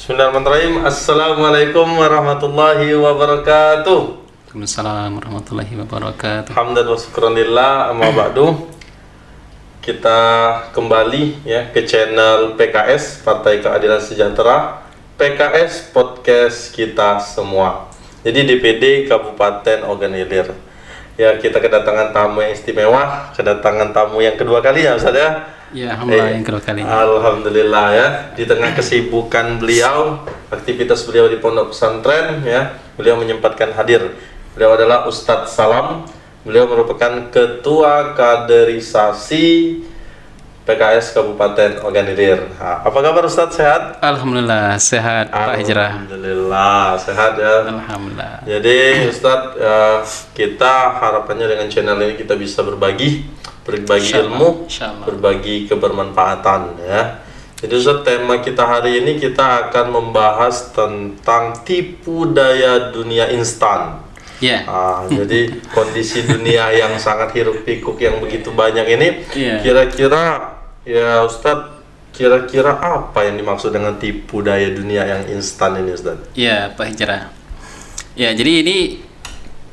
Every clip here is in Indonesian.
Bismillahirrahmanirrahim. Assalamualaikum warahmatullahi wabarakatuh. Waalaikumsalam warahmatullahi wabarakatuh. Hamdan wa syukranillah, amma ba'du. Kita kembali ya ke channel PKS Partai Keadilan Sejahtera, PKS Podcast kita semua. Jadi DPD Kabupaten Ogan Ilir. Ya, kita kedatangan tamu yang istimewa, kedatangan tamu yang kedua kali ya Ustaz ya. Ya, alhamdulillah yang kedua kali. Alhamdulillah ya, di tengah kesibukan beliau, aktivitas beliau di pondok pesantren ya, beliau menyempatkan hadir. Beliau adalah Ustadz Salam. Beliau merupakan Ketua Kaderisasi PKS Kabupaten Ogan Ilir. Apa kabar Ustadz, sehat? Alhamdulillah sehat Pak Hijrah. Alhamdulillah sehat ya. Alhamdulillah. Jadi Ustadz, kita harapannya dengan channel ini kita bisa berbagi ilmu, Insyaallah. berbagi kebermanfaatan ya. Jadi Ustaz, tema kita hari ini kita akan membahas tentang tipu daya dunia instan. Ya. Jadi kondisi dunia yang sangat hiruk pikuk yang begitu banyak ini, Iya. kira-kira ya Ustaz, kira-kira apa yang dimaksud dengan tipu daya dunia yang instan ini Ustaz? Ya, Pak Hijrah. Ya, jadi ini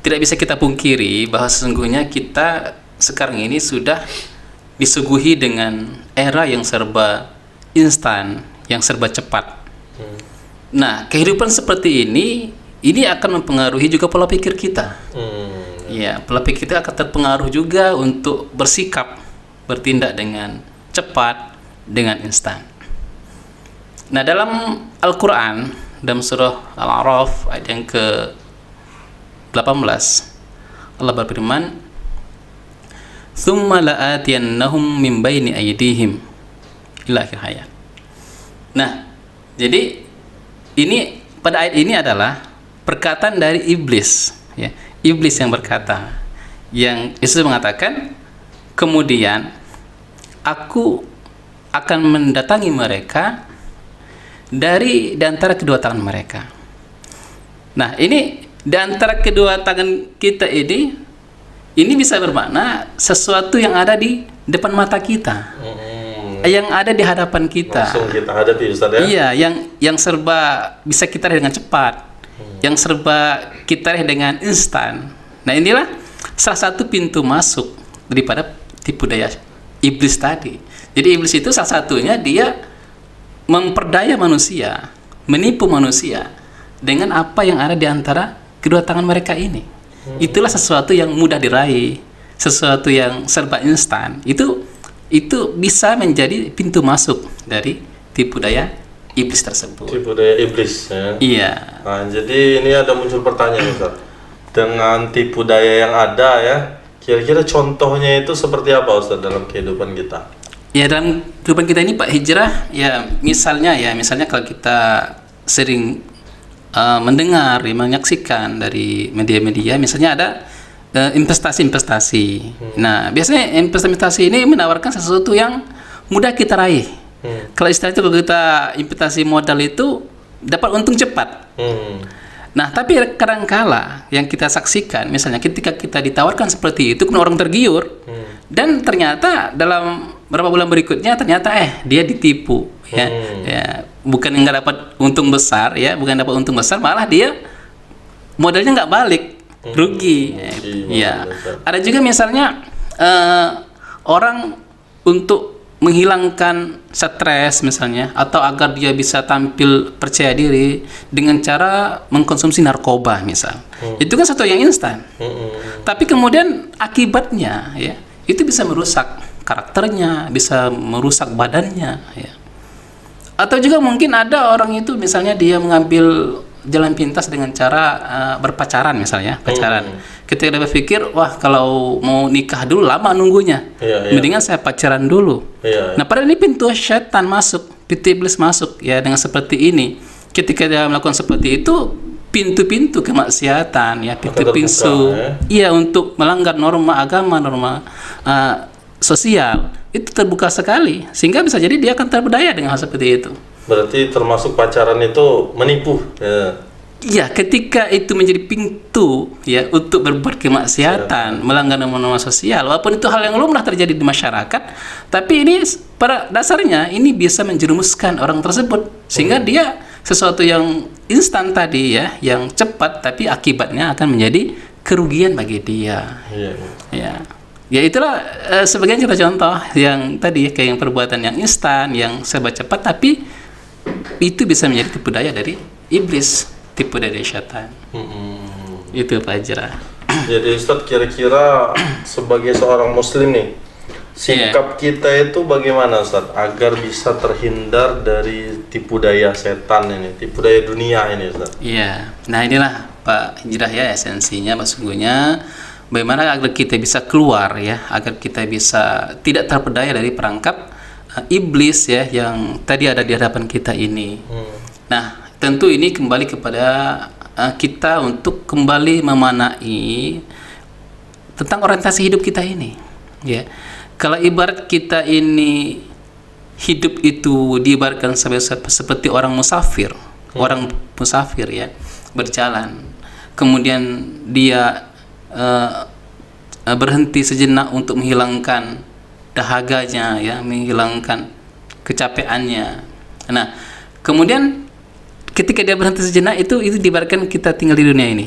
tidak bisa kita pungkiri bahwa sesungguhnya kita sekarang ini sudah disuguhi dengan era yang serba instan, yang serba cepat. Nah, kehidupan seperti ini akan mempengaruhi juga pola pikir kita. Ya, pola pikir kita akan terpengaruh juga untuk bersikap, bertindak dengan cepat, dengan instan. Nah, dalam Al-Quran, dalam surah Al-A'raf ayat yang ke-18, Allah berfirman, "Tsumma la'atiyannahum min baini aydihim ila akhir hayat." Nah, jadi ini pada ayat ini adalah perkataan dari iblis, ya. Iblis yang berkata, yang Yesus mengatakan, kemudian aku akan mendatangi mereka dari antara kedua tangan mereka. Nah, ini di antara kedua tangan kita ini bisa bermakna sesuatu yang ada di depan mata kita, yang ada di hadapan kita. Langsung kita hadapi Ustaz ya. Iya, yang serba bisa kita raih dengan cepat, yang serba kita raih dengan instan. Nah, inilah salah satu pintu masuk daripada tipu daya iblis tadi. Jadi iblis itu salah satunya dia memperdaya manusia, menipu manusia dengan apa yang ada di antara kedua tangan mereka ini. Itulah sesuatu yang mudah diraih, sesuatu yang serba instan. Itu bisa menjadi pintu masuk dari tipu daya iblis tersebut. Tipu daya iblis ya. Iya. Nah, jadi ini ada muncul pertanyaan Ustaz. Dengan tipu daya yang ada ya, kira-kira contohnya itu seperti apa Ustaz dalam kehidupan kita? Ya, dalam kehidupan kita ini Pak Hijrah, ya misalnya kalau kita sering mendengar, menyaksikan dari media-media, misalnya ada investasi-investasi. Nah, biasanya investasi ini menawarkan sesuatu yang mudah kita raih. Kalau istilahnya kalau kita investasi modal itu dapat untung cepat. Nah, tapi kadangkala yang kita saksikan, misalnya ketika kita ditawarkan seperti itu, kemudian orang tergiur, dan ternyata dalam beberapa bulan berikutnya ternyata dia ditipu, ya bukan nggak dapat untung besar, ya bukan dapat untung besar, malah dia modalnya nggak balik, rugi. Ya, ada juga misalnya orang untuk menghilangkan stres misalnya, atau agar dia bisa tampil percaya diri dengan cara mengkonsumsi narkoba misal. Itu kan satu yang instan. Tapi kemudian akibatnya ya itu bisa merusak karakternya, bisa merusak badannya ya. Atau juga mungkin ada orang itu misalnya dia mengambil jalan pintas dengan cara berpacaran misalnya, pacaran. Ketika dia berpikir, wah kalau mau nikah dulu lama nunggunya, mendingan saya pacaran dulu. Nah, padahal ini pintu setan masuk, pintu iblis masuk ya dengan seperti ini. Ketika dia melakukan seperti itu, pintu-pintu kemaksiatan ya, pintu-pintu iya untuk melanggar norma agama, norma sosial itu terbuka sekali, sehingga bisa jadi dia akan terpedaya dengan hal seperti itu. Berarti termasuk pacaran itu menipu ya. Ya, ketika itu menjadi pintu ya untuk berbuat kemaksiatan, melanggar norma-norma sosial, walaupun itu hal yang lumrah terjadi di masyarakat, tapi ini pada dasarnya ini bisa menjerumuskan orang tersebut sehingga dia sesuatu yang instan tadi ya, yang cepat, tapi akibatnya akan menjadi kerugian bagi dia. Ya itulah sebagian kita contoh yang tadi kayak yang perbuatan yang instan, yang serba cepat, tapi itu bisa menjadi tipu daya dari iblis, tipu daya dari syaitan. Itu Pak Hijrah. Jadi Ustadz, kira-kira sebagai seorang muslim nih, sikap kita itu bagaimana Ustadz agar bisa terhindar dari tipu daya setan ini, tipu daya dunia ini Ustadz? Iya, nah inilah Pak Hijrah ya esensinya, sesungguhnya bagaimana agar kita bisa keluar ya, agar kita bisa tidak terpedaya dari perangkap iblis ya yang tadi ada di hadapan kita ini. Nah, tentu ini kembali kepada kita untuk kembali memanai tentang orientasi hidup kita ini ya. Kalau ibarat kita ini hidup itu diibaratkan seperti orang musafir, orang musafir ya, berjalan, kemudian dia berhenti sejenak untuk menghilangkan dahaganya ya, menghilangkan kecapeannya. Nah, kemudian ketika dia berhenti sejenak itu diibaratkan kita tinggal di dunia ini.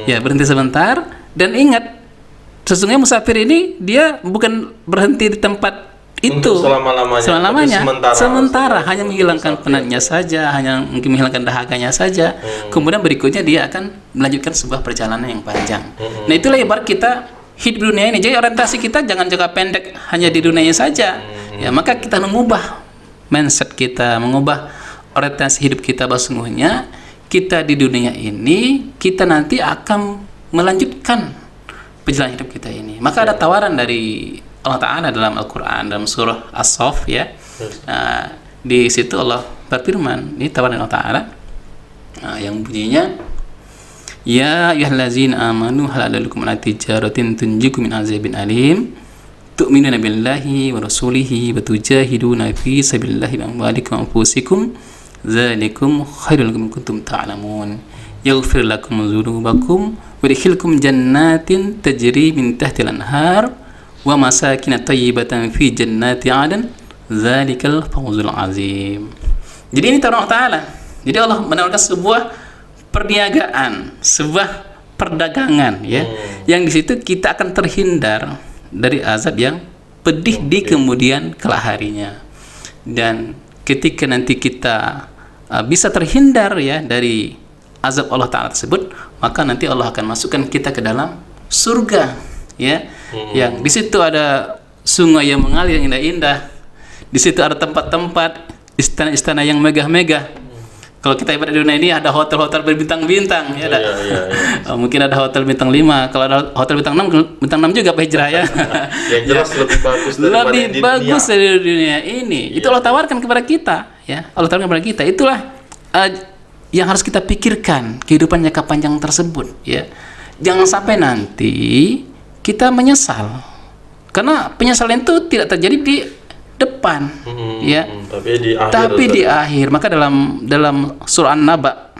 Ya, berhenti sebentar dan ingat sesungguhnya musafir ini dia bukan berhenti di tempat itu untuk selama-lamanya. Sementara hanya menghilangkan penatnya saja, hanya mungkin menghilangkan dahaganya saja. Kemudian berikutnya dia akan melanjutkan sebuah perjalanan yang panjang. Nah, itulah ibarat kita hidup di dunia ini. Jadi orientasi kita jangan jangka pendek hanya di dunianya saja. Ya, maka kita mengubah mindset kita, mengubah orientasi hidup kita, bahwa sesungguhnya kita di dunia ini kita nanti akan melanjutkan perjalanan hidup kita ini. Maka ada tawaran dari Allah Ta'ala dalam Al-Quran, dalam surah As-Saff ya. Nah, di situ Allah berfirman, ini tawaran Allah Ta'ala yang bunyinya, ya ayyuhallazina amanu hal adallukum ala tijaratin tunjikum min azabin alim tu'minuna billahi wa rasulihi wa tujahiduna fi sabilillahi bi amwalikum wa anfusikum dzalikum khairul lakum in kuntum ta'lamun yaghfir lakum dzunubakum wa yudkhilkum jannatin tajri min tahtiha al-anhar wa masakin thayyibatan fi jannati 'adn dzalikal fawzul 'azim. Jadi ini tawaran Allah Ta'ala. Jadi Allah menawarkan sebuah perniagaan, sebuah perdagangan ya, yang di situ kita akan terhindar dari azab yang pedih di kemudian kelak harinya. Dan ketika nanti kita bisa terhindar ya dari azab Allah Ta'ala tersebut, maka nanti Allah akan masukkan kita ke dalam surga ya, yang di situ ada sungai yang mengalir yang indah-indah, di situ ada tempat-tempat istana-istana yang megah-megah. Kalau kita ibarat di dunia ini ada hotel-hotel berbintang-bintang ya, mungkin ada hotel bintang 5, kalau ada hotel bintang 6 juga Pak Hijrah ya. Yang jelas lebih bagus dari dunia ini. Itu Allah tawarkan kepada kita ya. Allah tawarkan kepada kita. Itulah yang harus kita pikirkan, kehidupan jangka panjang tersebut ya. Jangan sampai nanti kita menyesal. Karena penyesalan itu tidak terjadi di depan ya, tapi di akhir. Maka dalam surah An-Naba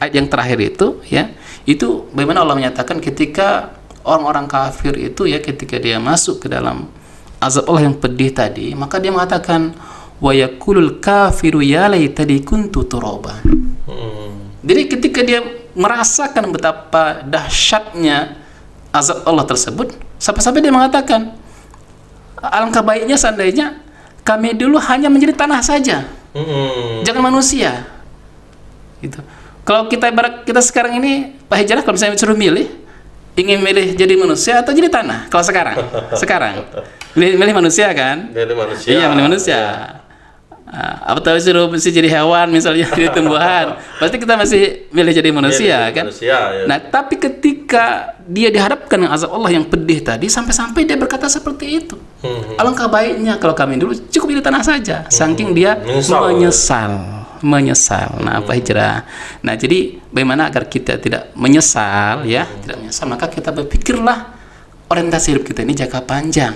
ayat yang terakhir itu ya, itu bagaimana Allah menyatakan ketika orang-orang kafir itu ya, ketika dia masuk ke dalam azab Allah yang pedih tadi, maka dia mengatakan wa yaqulul kafiru ya laitani kuntu turaba. Jadi ketika dia merasakan betapa dahsyatnya azab Allah tersebut, sampai-sampai dia mengatakan alangkah baiknya seandainya kami dulu hanya menjadi tanah saja, jangan manusia. Gitu. Kalau kita sekarang ini, Pak Hijrah, kalau misalnya disuruh milih, ingin milih jadi manusia atau jadi tanah? Kalau sekarang, milih manusia kan? Milih manusia. Iya, milih manusia. Ya. Atau disuruh mesti jadi hewan, misalnya jadi tumbuhan, pasti kita masih milih jadi manusia kan? Ya. Nah, tapi ketika dia dihadapkan dengan azab Allah yang pedih tadi, sampai-sampai dia berkata seperti itu. Alangkah baiknya kalau kami dulu cukup di tanah saja, saking dia menyesal. Nah, Pak Hijrah. Nah, jadi bagaimana agar kita tidak menyesal ya, tidak menyesal, maka kita berpikirlah orientasi hidup kita ini jangka panjang.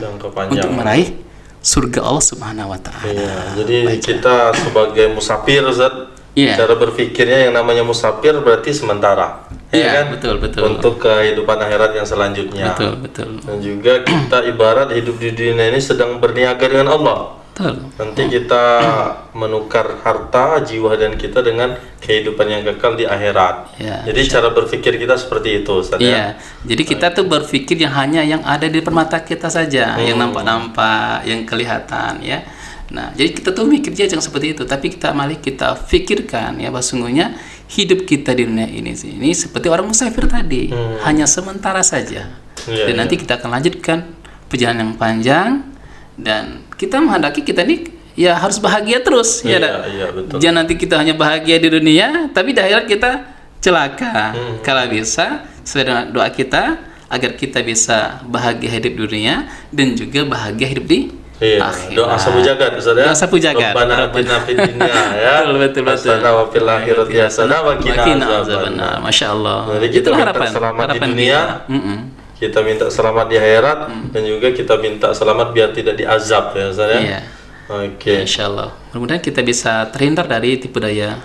Untuk meraih surga Allah Subhanahu wa Ta'ala. Iya, jadi kita sebagai musafir, Ustaz, cara berpikirnya yang namanya musafir berarti sementara. Ya kan? Betul. Untuk kehidupan akhirat yang selanjutnya. Betul. Dan juga kita ibarat hidup di dunia ini sedang berniaga dengan Allah. Betul. Nanti kita menukar harta, jiwa dan kita dengan kehidupan yang kekal di akhirat. Ya, Jadi cara berpikir kita seperti itu, Ustaz, ya. Iya, jadi kita tuh berpikir yang hanya yang ada di depan mata kita saja, yang nampak-nampak, yang kelihatan, ya. Nah, jadi kita tuh mikirnya jangan seperti itu, tapi kita pikirkan ya bahwa sungguhnya hidup kita di dunia ini seperti orang musafir tadi, hanya sementara saja. Iya, Dan nanti kita akan lanjutkan perjalanan yang panjang dan kita menghendaki kita ini ya harus bahagia terus, ya. Iya, betul. Jangan nanti kita hanya bahagia di dunia, tapi di akhirat kita celaka. Kalau bisa, sesuai dengan doa kita agar kita bisa bahagia hidup di dunia dan juga bahagia hidup di akhirat. Doa sapu jagat, Ustaz, ya. Doa sapu jagat. Rabbana atina fid dunya, ya. Betul. Hasanah wa fil akhirati hasanah wa qina adzabannar. Masya Allah. Jadi kita Itulah minta selamat di dunia, kita. kita minta selamat di akhirat, dan juga kita minta selamat biar tidak diazab, ya, Ustaz, ya. Iya. Oke. Insya Allah. Mudah-mudahan kita bisa terhindar dari tipu daya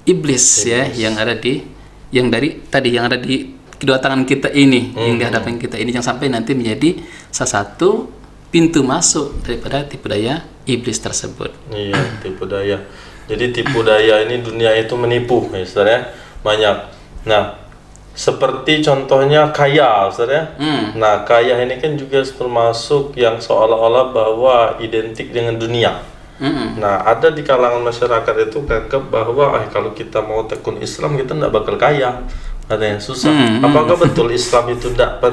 iblis ya yang ada di yang ada di kedua tangan kita ini, yang di hadapan kita ini, jangan sampai nanti menjadi salah satu pintu masuk daripada tipu daya iblis tersebut. Iya, tipu daya. Jadi tipu daya ini dunia itu menipu, ya, Ustaz, ya. Banyak. Nah, seperti contohnya kaya, Ustaz, ya. Nah, kaya ini kan juga termasuk yang seolah-olah bahwa identik dengan dunia. Nah, ada di kalangan masyarakat itu menganggap bahwa kalau kita mau tekun Islam kita tidak bakal kaya. Ada yang susah. Apakah betul Islam itu tidak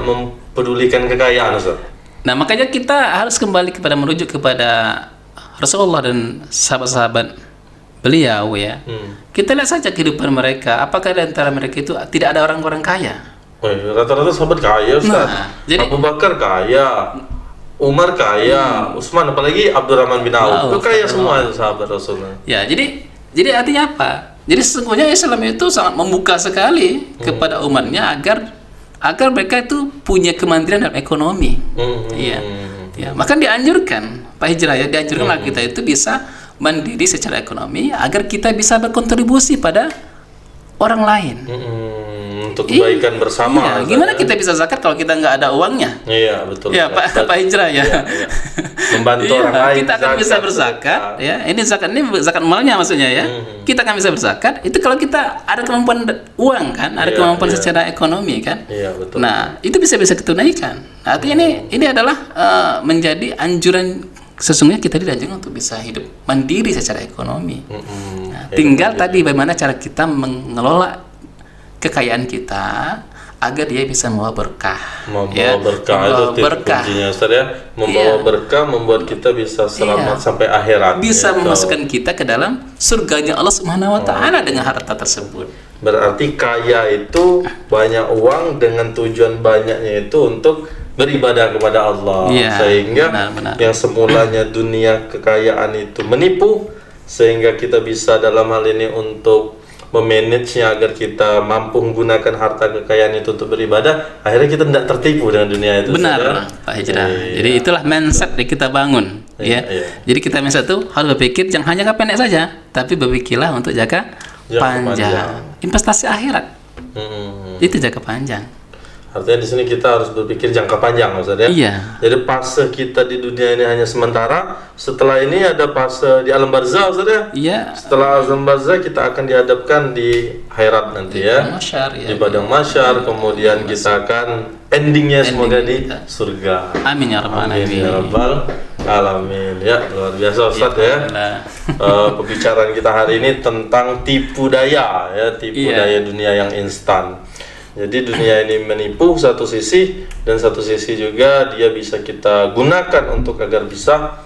mempedulikan kekayaan, Ustaz? Nah, makanya kita harus kembali merujuk kepada Rasulullah dan sahabat-sahabat beliau, ya. Kita lihat saja kehidupan mereka. Apakah di antara mereka itu tidak ada orang-orang kaya? Rata-rata sahabat kaya, Ustaz. Jadi Abu Bakar kaya, Umar kaya, Utsman, apalagi Abdurrahman bin Auf. Itu kaya semua sahabat Rasulullah. Ya, jadi artinya apa? Jadi sesungguhnya Islam itu sangat membuka sekali kepada umatnya agar mereka itu punya kemandirian dalam ekonomi. Iya. Ya, maka dianjurkan Pak Hijrah, ya, dianjurkan kita itu bisa mandiri secara ekonomi agar kita bisa berkontribusi pada orang lain. Untuk kebaikan bersama. Iya. Gimana kita bisa zakat kalau kita nggak ada uangnya? Iya, betul. Ya, Pak Hijrah, ya. Membantu orang lain. Kita akan bisa berzakat, ya. Ini zakat malnya maksudnya, ya. Kita akan bisa berzakat itu kalau kita ada kemampuan uang, kan, ada kemampuan secara ekonomi, kan. Iya, betul. Nah, itu bisa ditunaikan. Nah, artinya ini adalah menjadi anjuran. Sesungguhnya kita dianjurkan untuk bisa hidup mandiri secara ekonomi. Nah, tinggal tadi bagaimana cara kita mengelola kekayaan kita agar dia bisa membawa berkah. Membawa berkah itu kuncinya, Ustaz, ya. Membawa berkah membuat kita bisa selamat sampai akhirat. Bisa memasukkan kita ke dalam surganya Allah Subhanahu wa taala dengan harta tersebut. Berarti kaya itu banyak uang dengan tujuan banyaknya itu untuk beribadah kepada Allah, sehingga benar. yang semulanya dunia kekayaan itu menipu, sehingga kita bisa dalam hal ini untuk memanagenya agar kita mampu menggunakan harta kekayaan itu untuk beribadah, akhirnya kita tidak tertipu dengan dunia itu. Benar, Pak Hijrah. Jadi itulah mindset yang kita bangun, ya. Jadi kita mindset itu harus berpikir jangan hanya pendek saja, tapi berpikirlah untuk jangka panjang. Investasi akhirat. Itu jangka panjang. Artinya di sini kita harus berpikir jangka panjang, Ustaz, ya. Iya. Jadi fase kita di dunia ini hanya sementara. Setelah ini ada fase di alam barzah, Ustaz, ya. Iya. Setelah alam barzah kita akan dihadapkan di akhirat nanti, ya. Di padang mahsyar, kemudian kita akan endingnya semoga di surga. Amin ya rabbal alamin. Amin ya rabbal alamin. Ya, luar biasa, Ustaz, ya. Pembicaraan kita hari ini tentang tipu daya, ya, tipu daya dunia yang instan. Jadi dunia ini menipu satu sisi, dan satu sisi juga dia bisa kita gunakan untuk agar bisa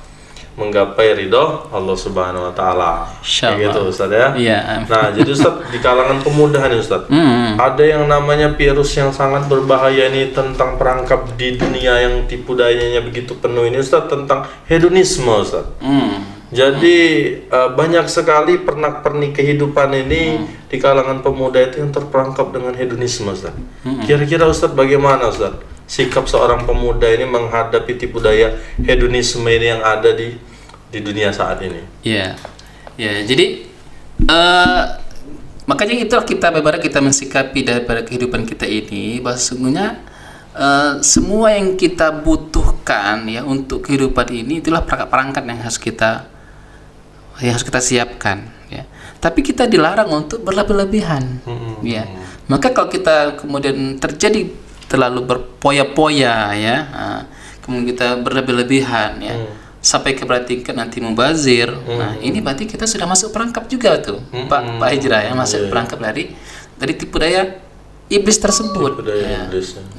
menggapai ridho Allah Subhanahu wa taala. Kayak gitu, Ustaz, ya. Iya. Nah, jadi Ustaz, di kalangan pemuda nih, Ustaz, ada yang namanya virus yang sangat berbahaya ini tentang perangkap di dunia yang tipu dayanya begitu penuh ini, Ustaz, tentang hedonisme, Ustaz. Jadi banyak sekali pernak-pernik kehidupan ini di kalangan pemuda itu yang terperangkap dengan hedonisme, Ustaz. Kira-kira Ustaz bagaimana, Ustaz, sikap seorang pemuda ini menghadapi tipu daya hedonisme ini yang ada di dunia saat ini? Iya. Ya, jadi makanya itulah kita bagaimana kita mensikapi daripada kehidupan kita ini, bahwa sesungguhnya semua yang kita butuhkan ya untuk kehidupan ini itulah perangkat-perangkat yang harus kita siapkan ya. Tapi kita dilarang untuk berlebih-lebihan ya. Maka kalau kita kemudian terjadi terlalu berpoya-poya ya, kemudian kita berlebih-lebihan ya, sampai kepada tingkat nanti mubazir. Nah, ini berarti kita sudah masuk perangkap juga tuh, Pak Hijrah ya, masuk perangkap dari tipu daya iblis tersebut.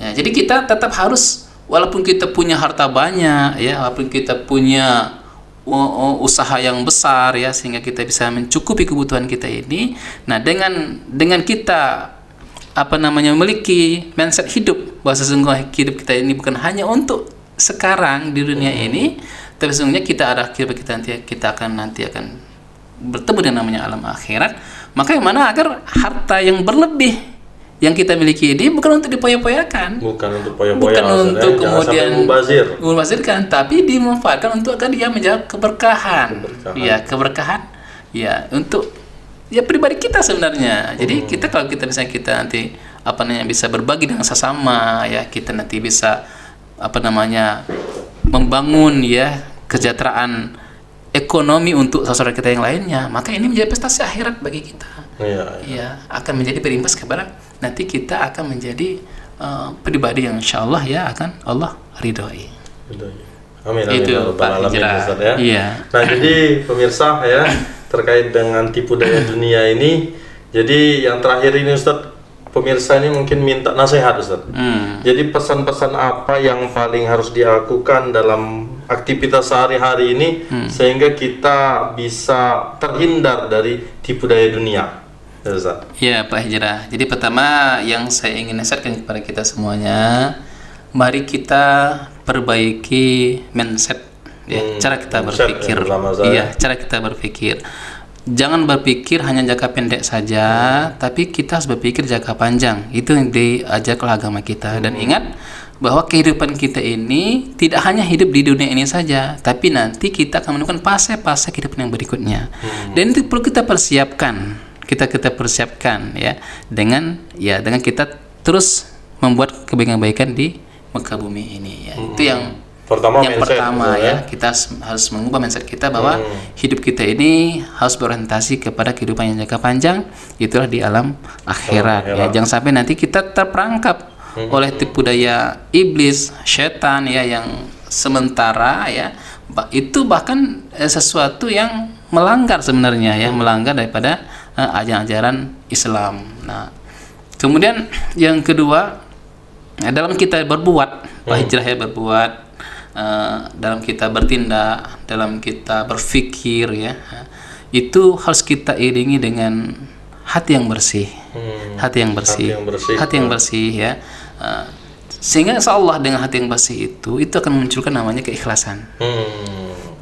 Ya, jadi kita tetap harus, walaupun kita punya harta banyak ya, walaupun kita punya usaha yang besar ya, sehingga kita bisa mencukupi kebutuhan kita ini. Nah, dengan kita memiliki mindset hidup bahwa sesungguhnya hidup kita ini bukan hanya untuk sekarang di dunia ini, tapi sesungguhnya kita ada kita akan bertemu dengan namanya alam akhirat. Maka yang mana agar harta yang berlebih yang kita miliki ini bukan untuk dipoya-poyakan, bukan untuk kemudian mubazirkan, tapi dimanfaatkan untuk agar dia menjaga keberkahan. Ya, untuk ya pribadi kita sebenarnya. Jadi kalau kita misalnya kita nanti bisa berbagi dengan sesama ya, kita nanti bisa membangun ya kesejahteraan ekonomi untuk saudara kita yang lainnya, maka ini menjadi prestasi akhirat bagi kita. Ya, akan menjadi berimbas kepada nanti kita akan menjadi pribadi yang insyaallah ya akan Allah ridhoi. Amin. Itu Pak Hijrah. Ya. Iya. Nah, jadi pemirsa ya, terkait dengan tipu daya dunia ini, jadi yang terakhir ini Ustaz, pemirsa ini mungkin minta nasihat Ustaz. Jadi pesan-pesan apa yang paling harus dilakukan dalam aktivitas sehari-hari ini sehingga kita bisa terhindar dari tipu daya dunia? Ustaz. Ya Pak Hijrah. Jadi pertama yang saya ingin nasihatkan kepada kita semuanya, mari kita perbaiki mindset ya, cara kita berpikir. Cara kita berpikir. Jangan berpikir hanya jangka pendek saja, tapi kita harus berpikir jangka panjang. Itu yang diajarkan oleh agama kita. Dan ingat bahwa kehidupan kita ini tidak hanya hidup di dunia ini saja, tapi nanti kita akan menemukan fase-fase kehidupan yang berikutnya. Dan itu perlu kita persiapkan. Kita persiapkan ya dengan kita terus membuat kebaikan-kebaikan di muka bumi ini ya. Itu yang pertama ya, kita harus mengubah mindset kita bahwa hidup kita ini harus berorientasi kepada kehidupan yang jangka panjang, itulah di alam akhirat ya. Jangan sampai nanti kita terperangkap oleh tipu daya iblis, setan ya, yang sementara ya, itu bahkan sesuatu yang melanggar sebenarnya ya, melanggar daripada ajaran Islam. Nah, kemudian yang kedua, dalam kita berbuat, Pak Hijrah ya, berbuat, dalam kita bertindak, dalam kita berpikir ya, itu harus kita iringi dengan hati yang bersih, hati yang bersih ya, sehingga insyaallah dengan hati yang bersih itu akan memunculkan namanya keikhlasan.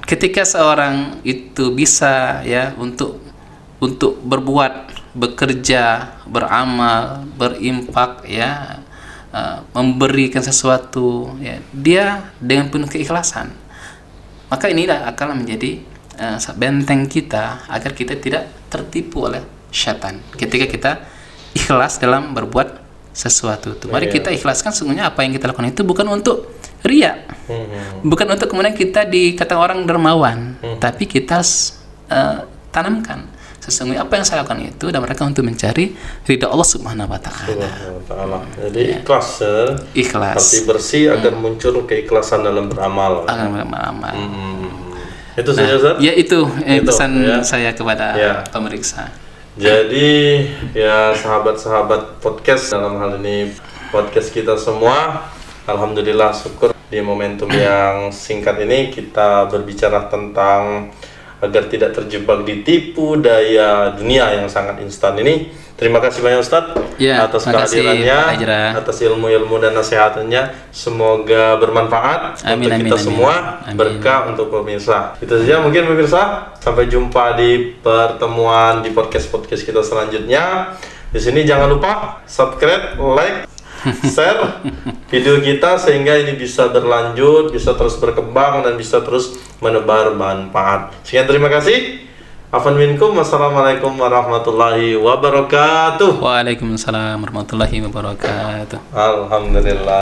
Ketika seorang itu bisa ya untuk berbuat, bekerja, beramal, berimpak ya, memberikan sesuatu ya, dia dengan penuh keikhlasan, maka inilah akan menjadi benteng kita agar kita tidak tertipu oleh syaitan ketika kita ikhlas dalam berbuat sesuatu itu. Mari kita ikhlaskan sesungguhnya apa yang kita lakukan itu bukan untuk riya, bukan untuk kemudian kita dikata orang dermawan, tapi kita tanamkan sesungguhnya apa yang saya lakukan itu dan mereka untuk mencari ridha Allah Subhanahu wa taala. Jadi ikhlas. Hati bersih agar muncul keikhlasan dalam beramal. Itu saja Ustaz. Ya itu pesan saya kepada pemeriksa. Jadi ya sahabat-sahabat podcast, dalam hal ini podcast kita semua, alhamdulillah syukur di momentum yang singkat ini kita berbicara tentang agar tidak terjebak di tipu daya dunia yang sangat instan ini. Terima kasih banyak Ustaz atas kehadirannya, atas ilmu-ilmu dan nasihatnya. Semoga bermanfaat untuk kita semua, berkah untuk pemirsa. Itu saja mungkin pemirsa. Sampai jumpa di pertemuan di podcast kita selanjutnya. Di sini jangan lupa subscribe, like, share video kita sehingga ini bisa berlanjut, bisa terus berkembang dan bisa terus menebar manfaat. Sekian, terima kasih. Afwan minkum. Wassalamualaikum warahmatullahi wabarakatuh. Waalaikumsalam warahmatullahi wabarakatuh. Alhamdulillah.